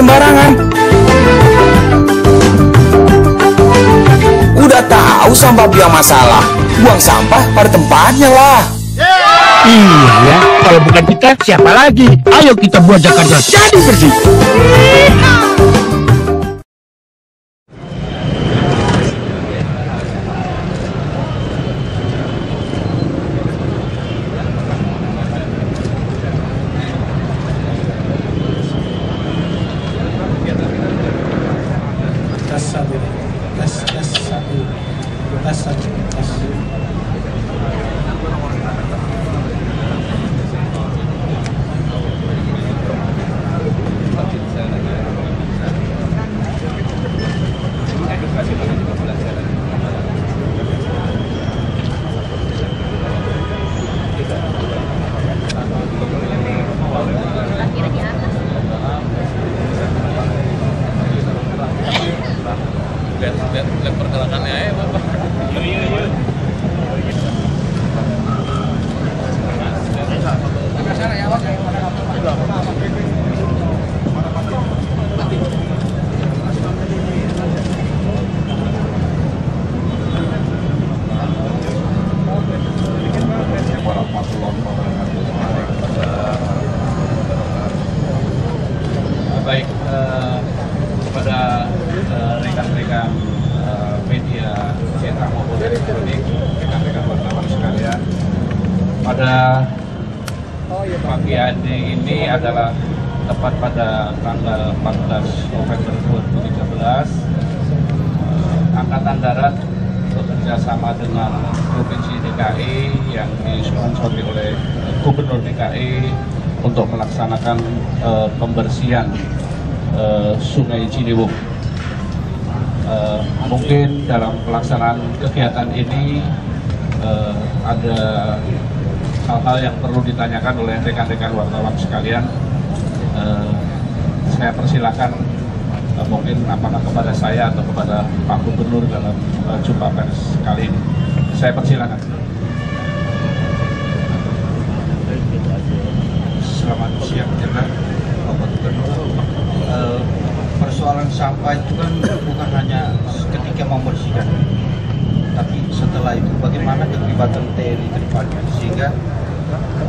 sembarangan. Udah tahu sampah biang masalah, buang sampah pada tempatnya lah. Iya ya, kalau bukan kita siapa lagi? Ayo kita buat Jakarta jadi bersih. Lihat pergerakannya ya Bapak. Baik, kepada rekan-rekan media cetak maupun elektronik, rekan-rekan wartawan sekalian, pada pagi hari ini adalah tepat pada tanggal 14 November 2013, Angkatan Darat bekerja sama dengan Provinsi DKI yang disponsori oleh Gubernur DKI untuk melaksanakan pembersihan Sungai Ciliwung. Mungkin dalam pelaksanaan kegiatan ini ada hal-hal yang perlu ditanyakan oleh rekan-rekan wartawan sekalian. Saya persilakan mungkin apakah kepada saya atau kepada Pak Gubernur dalam jumpa pers kali ini. Saya persilakan. Selamat siang, Bapak Gubernur. Persoalan sampah itu kan bukan hanya ketika membersihkan, tapi setelah itu bagaimana keterlibatan TNI ke depannya sehingga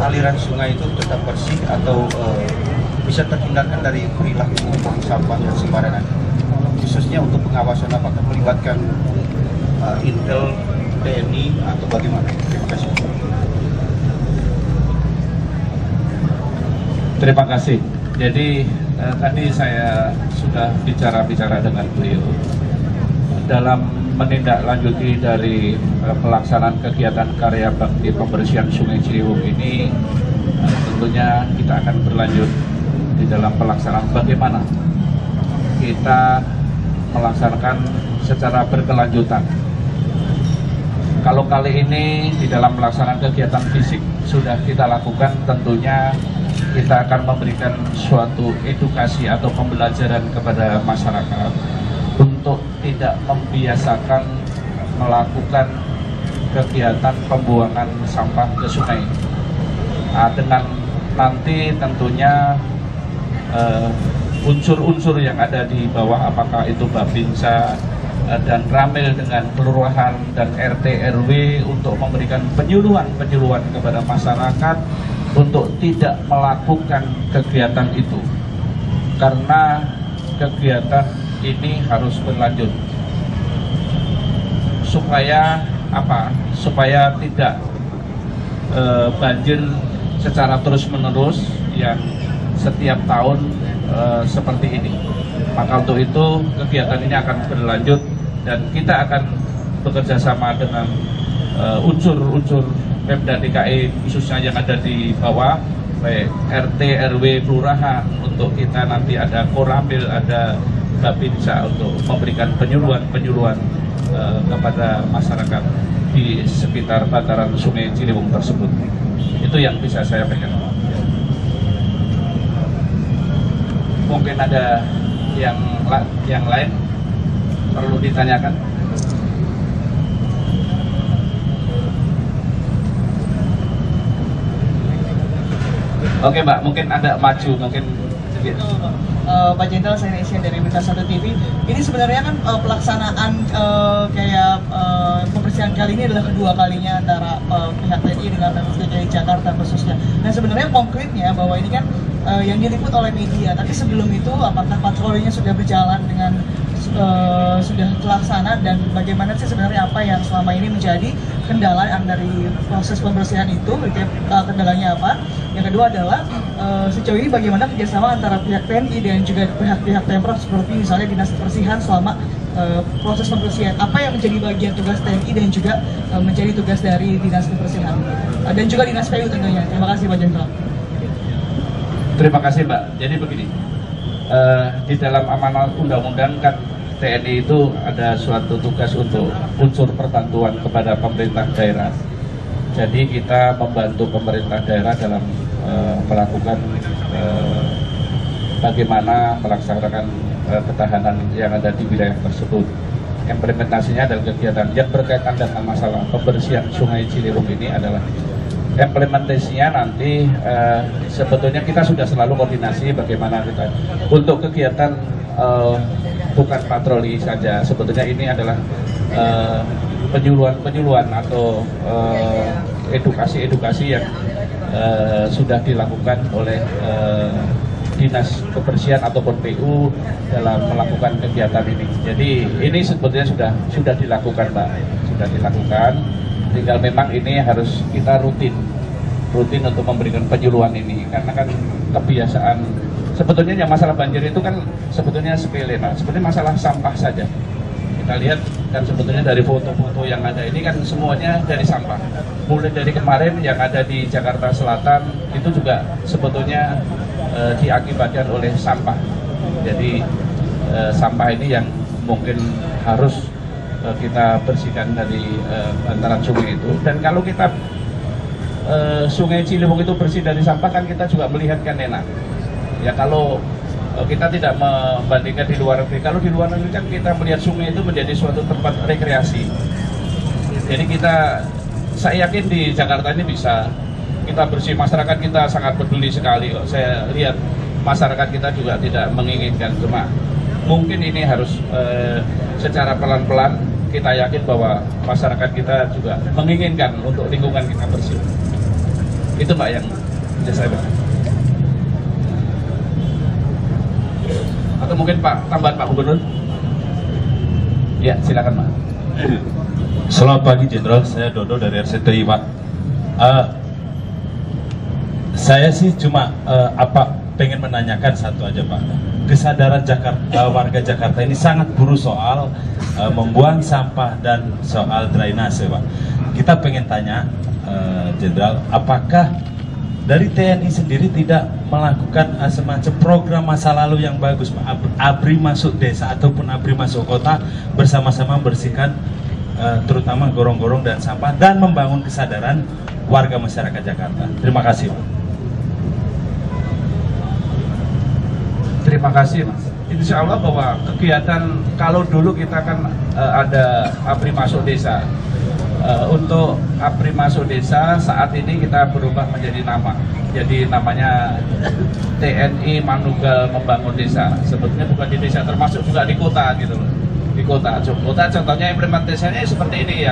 aliran sungai itu tetap bersih atau bisa terhindarkan dari perilaku membuang sampah yang sembarangan, khususnya untuk pengawasan apakah melibatkan Intel, TNI atau bagaimana? Terima kasih. Terima kasih. Jadi tadi saya sudah bicara dengan beliau dalam menindaklanjuti dari pelaksanaan kegiatan karya bakti pembersihan Sungai Ciliwung ini. Tentunya kita akan berlanjut di dalam pelaksanaan bagaimana kita melaksanakan secara berkelanjutan. Kalau kali ini di dalam pelaksanaan kegiatan fisik sudah kita lakukan, tentunya kita akan memberikan suatu edukasi atau pembelajaran kepada masyarakat untuk tidak membiasakan melakukan kegiatan pembuangan sampah ke sungai. Dengan nanti tentunya unsur-unsur yang ada di bawah, apakah itu Babinsa dan Ramil dengan kelurahan dan RT RW untuk memberikan penyuluhan kepada masyarakat untuk tidak melakukan kegiatan itu, karena kegiatan ini harus berlanjut supaya apa? Supaya tidak banjir secara terus-menerus yang setiap tahun seperti ini. Maka untuk itu kegiatan ini akan berlanjut dan kita akan bekerja sama dengan unsur-unsur Pemda DKI khususnya yang ada di bawah, baik RT, RW, kelurahan, untuk kita nanti ada Koramil, ada Babinsa untuk memberikan penyuluhan kepada masyarakat di sekitar bantaran Sungai Ciliwung tersebut. Itu yang bisa saya pegang. Mungkin ada yang lain perlu ditanyakan. Oke Mbak, mungkin ada maju, mungkin Pak Jenderal, saya Nesya dari Berita 1 TV. Ini sebenarnya kan pelaksanaan pembersihan kali ini adalah kedua kalinya antara pihak TNI dengan Pemprov DKI Jakarta khususnya. Nah sebenarnya konkretnya bahwa ini kan yang diliput oleh media, tapi sebelum itu apakah patrolinya sudah berjalan dengan sudah terlaksana, dan bagaimana sih sebenarnya apa yang selama ini menjadi kendala dari proses pembersihan itu, kendalanya apa? Yang kedua adalah sejauh ini bagaimana kerjasama antara pihak TNI dan juga pihak Pemprov, seperti misalnya Dinas Kebersihan selama proses pembersihan, apa yang menjadi bagian tugas TNI dan juga menjadi tugas dari Dinas Kebersihan dan juga Dinas PU tentunya. Terima kasih Pak Jenderal. Terima kasih Mbak. Jadi begini, di dalam amanat undang-undang kan TNI itu ada suatu tugas untuk unsur perbantuan kepada pemerintah daerah. Jadi kita membantu pemerintah daerah dalam melakukan bagaimana melaksanakan ketahanan yang ada di wilayah tersebut. Implementasinya adalah kegiatan yang berkaitan dengan masalah pembersihan Sungai Ciliwung ini adalah implementasinya nanti sebetulnya kita sudah selalu koordinasi bagaimana kita untuk kegiatan bukan patroli saja, sebetulnya ini adalah penyuluhan atau edukasi yang sudah dilakukan oleh Dinas Kebersihan ataupun PU dalam melakukan kegiatan ini. Jadi ini sebetulnya sudah dilakukan Mbak, sudah dilakukan. Tinggal memang ini harus kita rutin untuk memberikan penyuluhan ini, karena kan kebiasaan sebetulnya yang masalah banjir itu kan sebetulnya sepele, Pak. Sebetulnya masalah sampah saja. Kita lihat kan sebetulnya dari foto-foto yang ada ini kan semuanya dari sampah. Mulai dari kemarin yang ada di Jakarta Selatan itu juga sebetulnya diakibatkan oleh sampah. Jadi sampah ini yang mungkin harus kita bersihkan dari bantaran sungai itu. Dan kalau kita Sungai Ciliwung itu bersih dari sampah kan kita juga melihatkan enak. Ya kalau kita tidak membandingkan di luar negeri, kalau di luar negeri kan kita melihat sungai itu menjadi suatu tempat rekreasi. Jadi saya yakin di Jakarta ini bisa kita bersih, masyarakat kita sangat peduli sekali. Saya lihat masyarakat kita juga tidak menginginkan, cuma mungkin ini harus secara pelan-pelan kita yakin bahwa masyarakat kita juga menginginkan untuk lingkungan kita bersih. Itu Mbak yang bisa saya bahas. Atau mungkin tambahan Pak Gubernur? Ya, silakan Pak. Selamat pagi Jenderal, saya Dodo dari RCTI Pak. Saya sih cuma pengen menanyakan satu aja Pak. Kesadaran warga Jakarta ini sangat buruk soal membuang sampah dan soal drainase Pak. Kita pengen tanya Jenderal, apakah dari TNI sendiri tidak melakukan semacam program masa lalu yang bagus Pak, ABRI masuk desa ataupun ABRI masuk kota, bersama-sama bersihkan terutama gorong-gorong dan sampah, dan membangun kesadaran warga masyarakat Jakarta. Terima kasih Pak. Terima kasih Mas. Insya Allah bahwa kegiatan, kalau dulu kita kan ada ABRI masuk desa. Untuk ABRI masuk desa saat ini kita berubah menjadi nama. Jadi namanya TNI Manunggal Membangun Desa. Sebetulnya bukan di desa, termasuk juga di kota gitu loh. Di kota contohnya implementasinya seperti ini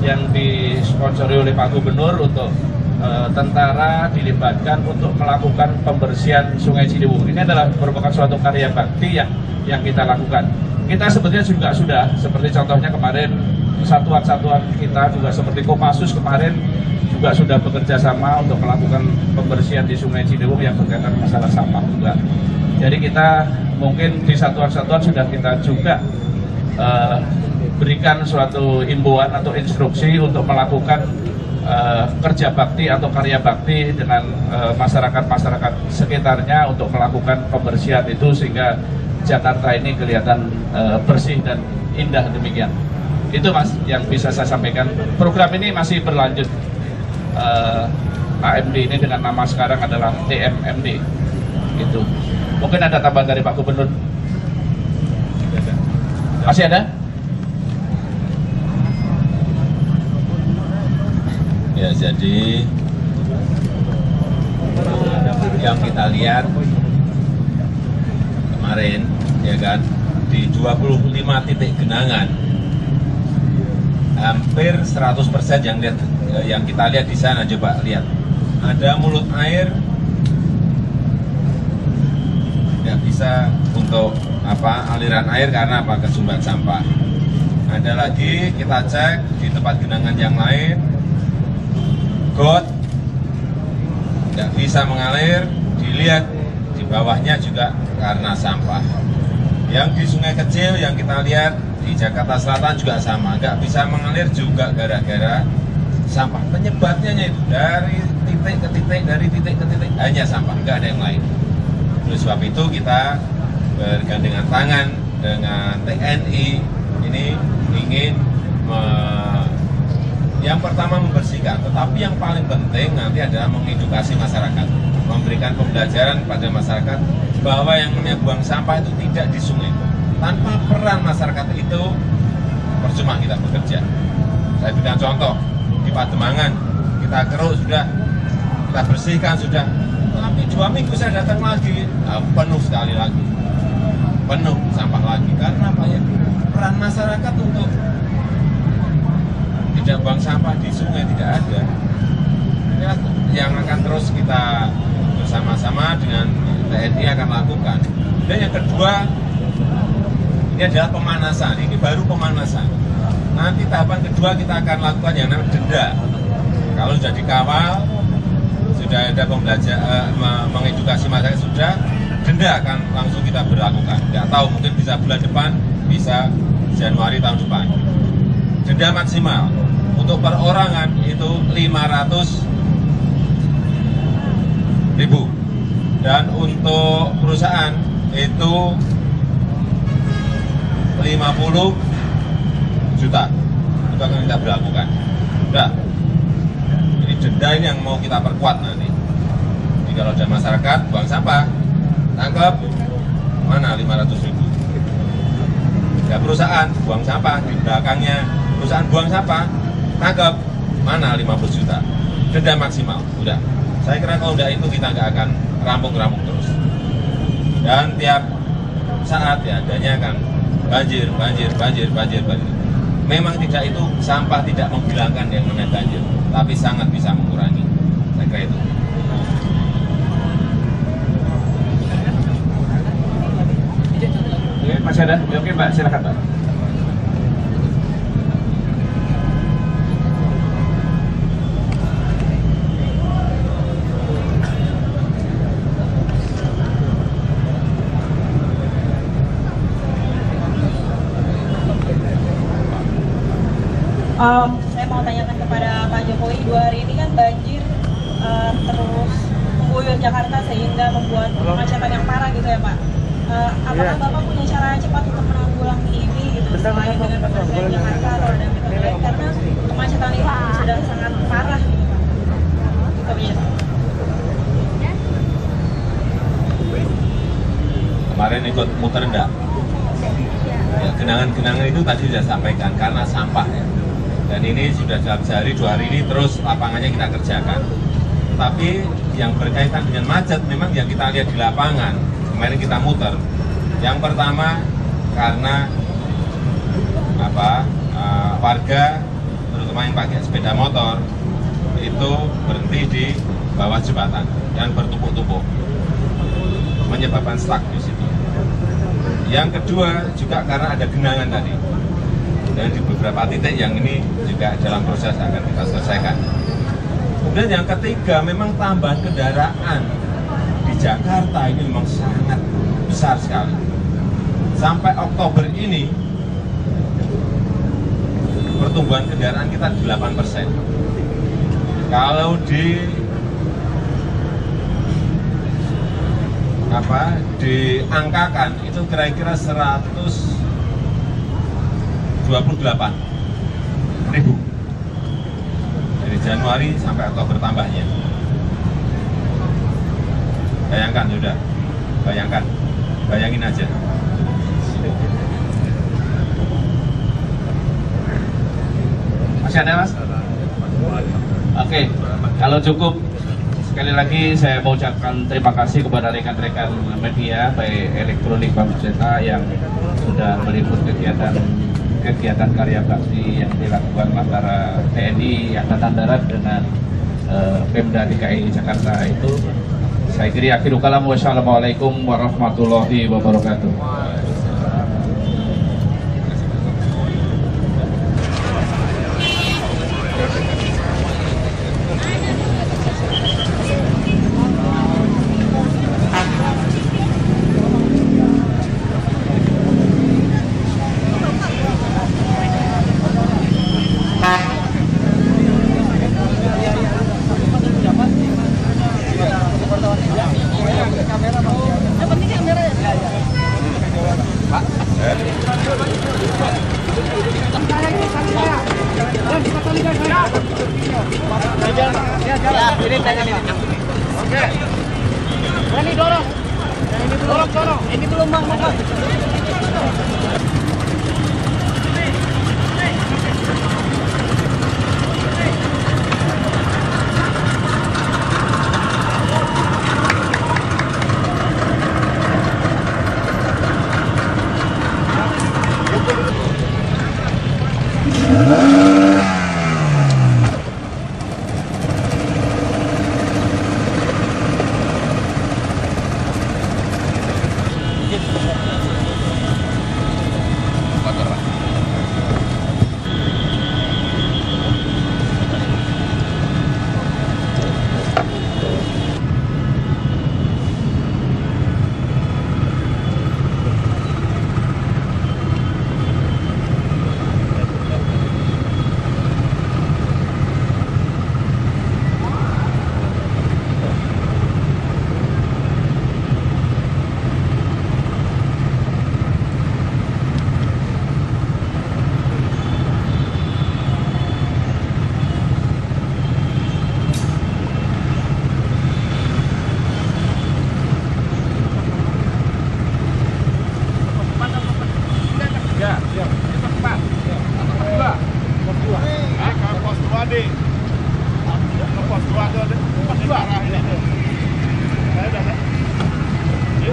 yang disponsori oleh Pak Gubernur untuk tentara dilibatkan untuk melakukan pembersihan Sungai Ciliwung. Ini adalah merupakan suatu karya bakti yang kita lakukan. Kita sebetulnya juga sudah, seperti contohnya kemarin satuan-satuan kita juga seperti Kopassus kemarin juga sudah bekerja sama untuk melakukan pembersihan di Sungai Ciliwung yang berkaitan masalah sampah juga. Jadi kita mungkin di satuan-satuan sudah kita juga berikan suatu himbauan atau instruksi untuk melakukan kerja bakti atau karya bakti dengan masyarakat sekitarnya untuk melakukan pembersihan itu sehingga Jakarta ini kelihatan bersih dan indah demikian. Itu Mas yang bisa saya sampaikan. Program ini masih berlanjut. AMD ini dengan nama sekarang adalah TMMD. Gitu. Mungkin ada tambahan dari Pak Gubernur. Masih ada? Ya, jadi yang kita lihat kemarin, ya kan, di 25 titik genangan, hampir 100% yang kita lihat di sana. Coba lihat, ada mulut air nggak bisa untuk aliran air karena kesumbat sampah. Ada lagi kita cek di tempat genangan yang lain, got nggak bisa mengalir, dilihat di bawahnya juga karena sampah. Yang di sungai kecil yang kita lihat di Jakarta Selatan juga sama, nggak bisa mengalir juga gara-gara sampah. Penyebabnya itu dari titik ke titik, dari titik ke titik, hanya sampah, nggak ada yang lain. Oleh sebab itu kita bergandengan tangan dengan TNI ini ingin yang pertama membersihkan, tetapi yang paling penting nanti adalah mengedukasi masyarakat, memberikan pembelajaran pada masyarakat bahwa yang namanya buang sampah itu tidak di sungai. Tanpa peran masyarakat itu percuma kita bekerja. Saya berikan contoh di Pademangan, kita keruk sudah, kita bersihkan sudah, tapi 2 minggu saya datang lagi, penuh sekali lagi, penuh sampah lagi. Karena apa ya? Peran masyarakat untuk tidak buang sampah di sungai tidak ada. Ya, yang akan terus kita bersama-sama dengan TNI akan lakukan. Dan yang kedua, ini adalah pemanasan. Ini baru pemanasan. Nanti tahapan kedua kita akan lakukan yang namanya denda. Kalau sudah dikawal, sudah ada pembelajaran, mengedukasi masyarakat sudah, denda akan langsung kita berlakukan. Tidak tahu, mungkin bisa bulan depan, bisa Januari tahun depan. Denda maksimal untuk perorangan itu 500.000, dan untuk perusahaan itu 50 juta. Itu akan kita berlakukan. Udah, ini denda ini yang mau kita perkuat nanti. Jadi kalau ada masyarakat buang sampah, tangkap, mana 500.000. Ya, perusahaan buang sampah, di belakangnya perusahaan buang sampah, tangkap, mana 50 juta. Denda maksimal, udah. Saya kira kalau udah itu kita nggak akan rampung-rampung terus. Dan tiap saat ya adanya kan banjir. Memang tidak, itu sampah tidak menghilangkan yang namanya banjir, tapi sangat bisa mengurangi. Saya kira itu. Oke, masih ada? Oke Mbak, silakan Mbak. Saya mau tanyakan kepada Pak Jokowi, 2 hari ini kan banjir terus mengguyur Jakarta sehingga membuat kemacetan yang parah gitu ya Pak. Apakah Bapak punya cara cepat untuk menanggulangi ini gitu, selain dengan pembersihan Jakarta atau ada metode lain, karena kemacetan ini sudah sangat parah gitu Pak. Itu ya. Kemarin ikut muter enggak? Ya, genangan-genangan itu tadi sudah sampaikan karena sampah ya. Dan ini sudah dalam sehari 2 hari ini terus lapangannya kita kerjakan. Tapi yang berkaitan dengan macet memang yang kita lihat di lapangan, kemarin kita muter. Yang pertama karena warga terutama yang pakai sepeda motor itu berhenti di bawah jembatan dan bertumpuk-tumpuk, menyebabkan stuck di situ. Yang kedua juga karena ada genangan tadi. Dan di beberapa titik yang ini juga dalam proses akan kita selesaikan. Kemudian yang ketiga, memang tambahan kendaraan di Jakarta ini memang sangat besar sekali. Sampai Oktober ini, pertumbuhan kendaraan kita 8%. Kalau diangkakan itu kira-kira 128.000 dari Januari sampai Oktober tambahnya. Bayangkan, sudah bayangin aja. Masih ada Mas? Oke, kalau cukup Sekali lagi saya mau ucapkan terima kasih kepada rekan-rekan media baik elektronik maupun cetak yang sudah meliput kegiatan karya bakti yang dilakukan antara TNI Angkatan Darat dengan Pemda DKI Jakarta itu. Saya kira akhirul kalam, wassalamualaikum warahmatullahi wabarakatuh. Ini belum bang.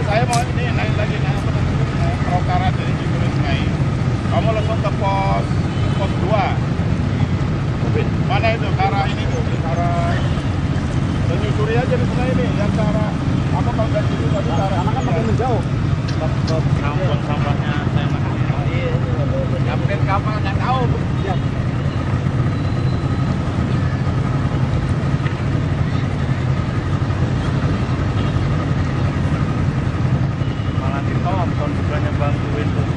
Saya mau ini naik lagi Rokarat dari Cipulis naik. Kamu langsung ke pos 2. Mana itu ke arah ini tuh, ke arah menyusuri aja di sana ini, yang ke arah apa kalau dari situ tadi ke arah kan makin menjauh. Kampung sampahnya saya makan. Kapten kapal nggak tahu. Ya. Malah ditonton bukannya bantuin tuh.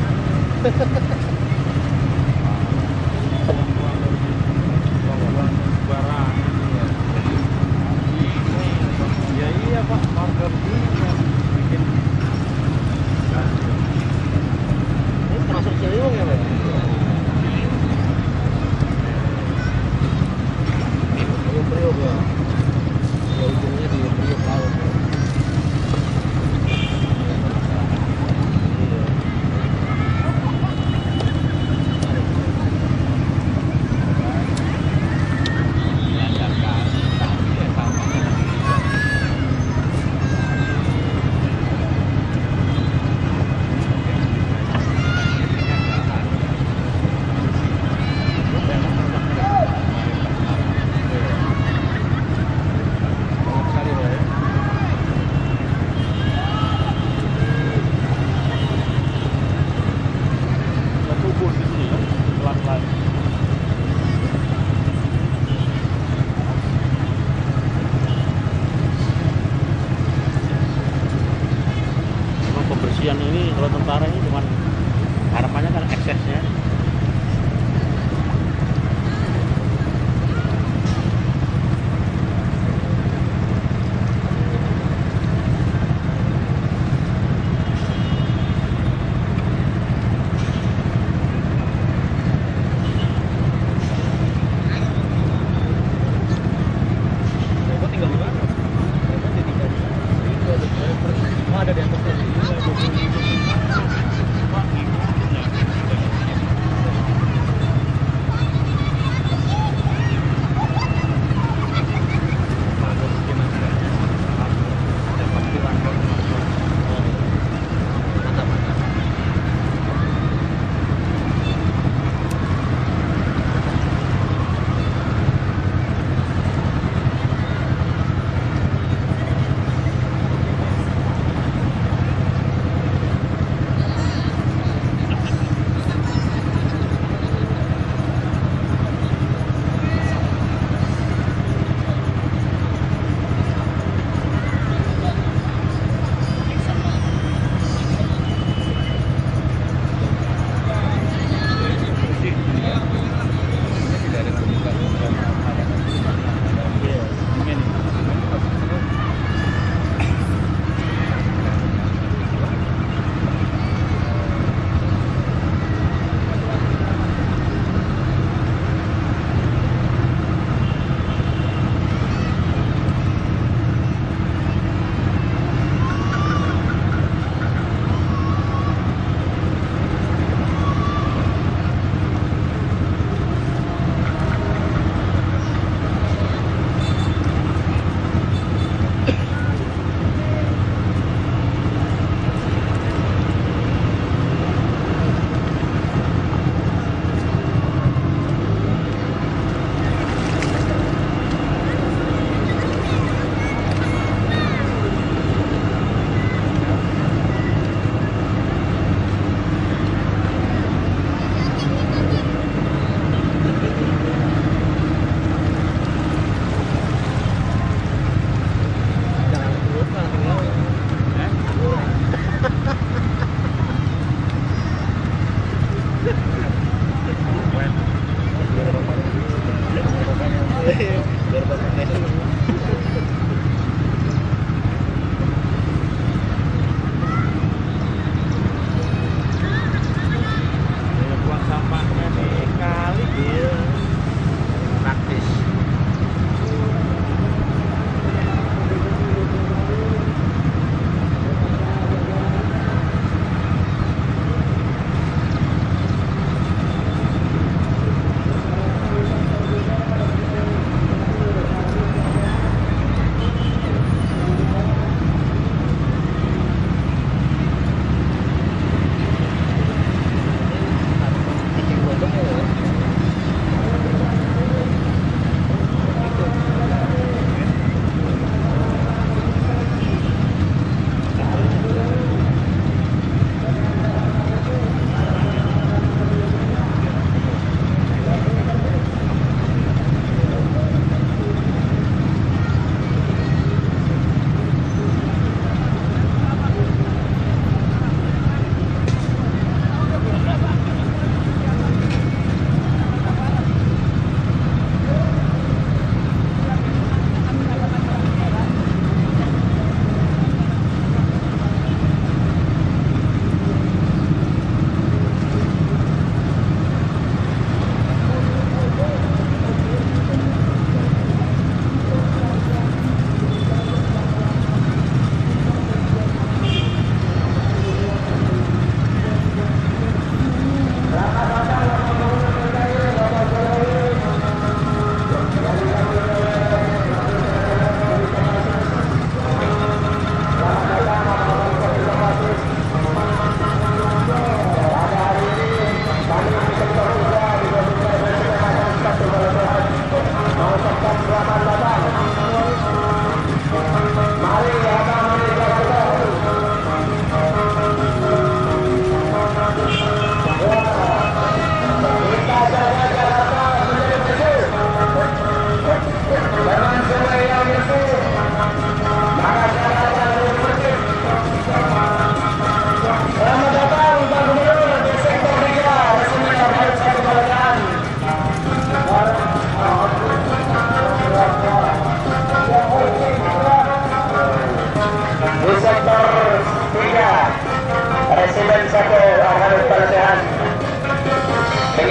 Ya iya Pak, warga bikin. Ini termasuk Ciliwung ya Pak? Priok ya. Ya ujungnya di Priok laut. Pembersihan ini kalau tentara ini cuma harapannya kan eksesnya. Ada di atasnya.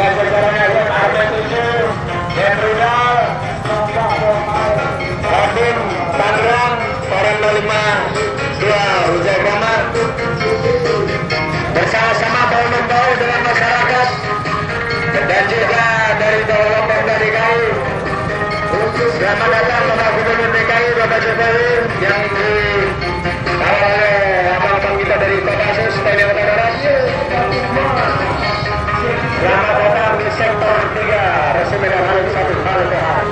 dengan jajarannya RT7 dan Rudal Kodim Tangerang Korem 05 2 Ujai Kamar bersama-sama bahu membahu dengan masyarakat dan juga dari Dewan DKI. Selamat datang Bapak Gubernur DKI Bapak Jokowi yang dikawal oleh abang-abang kita dari Kopassus TNI Angkatan Darat. Selamat datang di sektor 3 Resimen Halim 1 Al-Fatihah.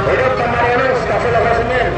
Hidup Marianus Kapsul Resimen.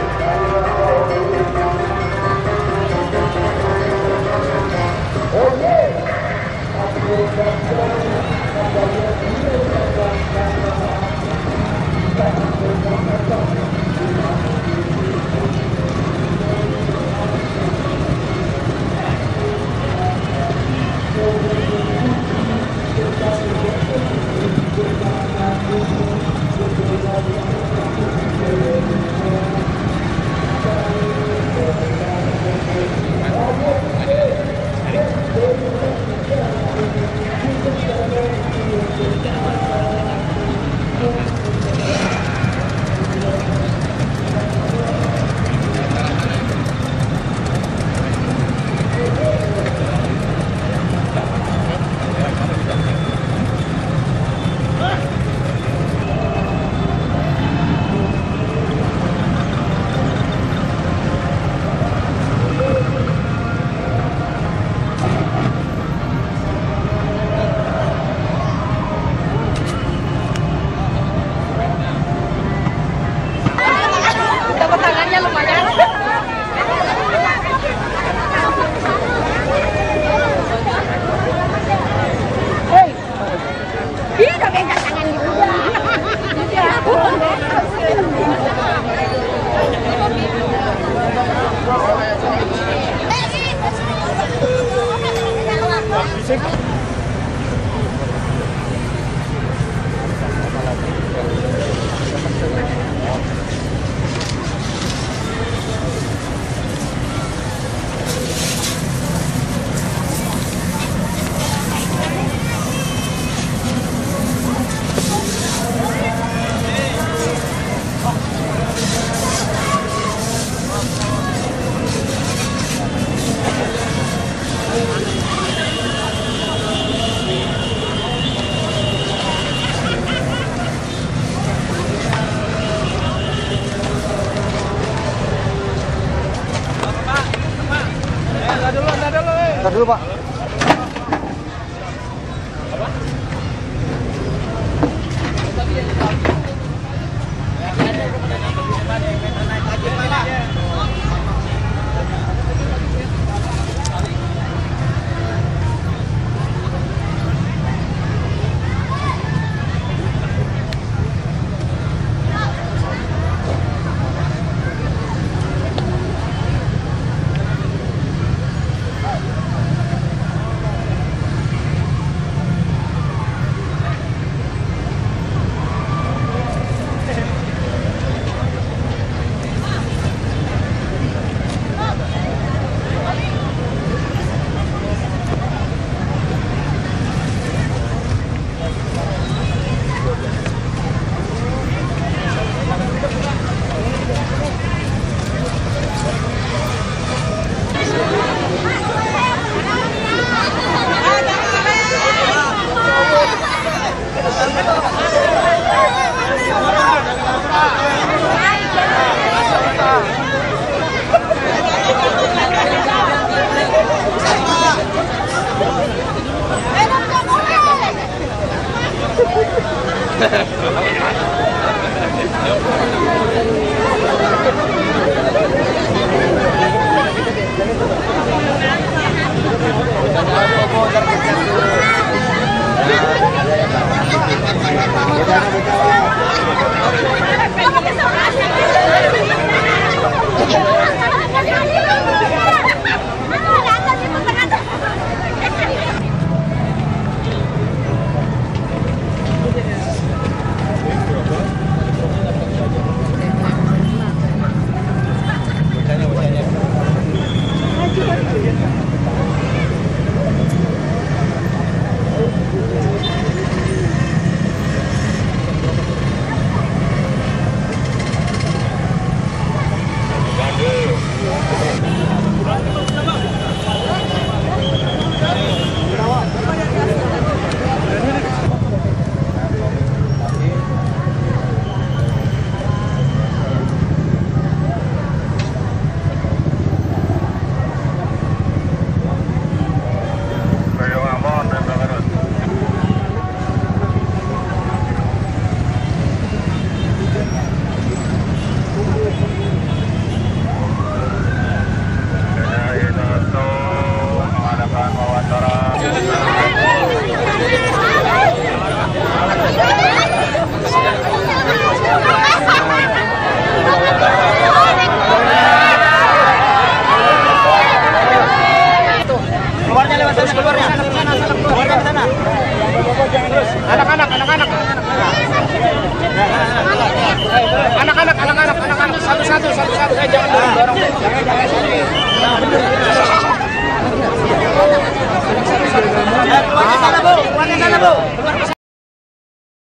Bentar dulu, Pak. Keluar.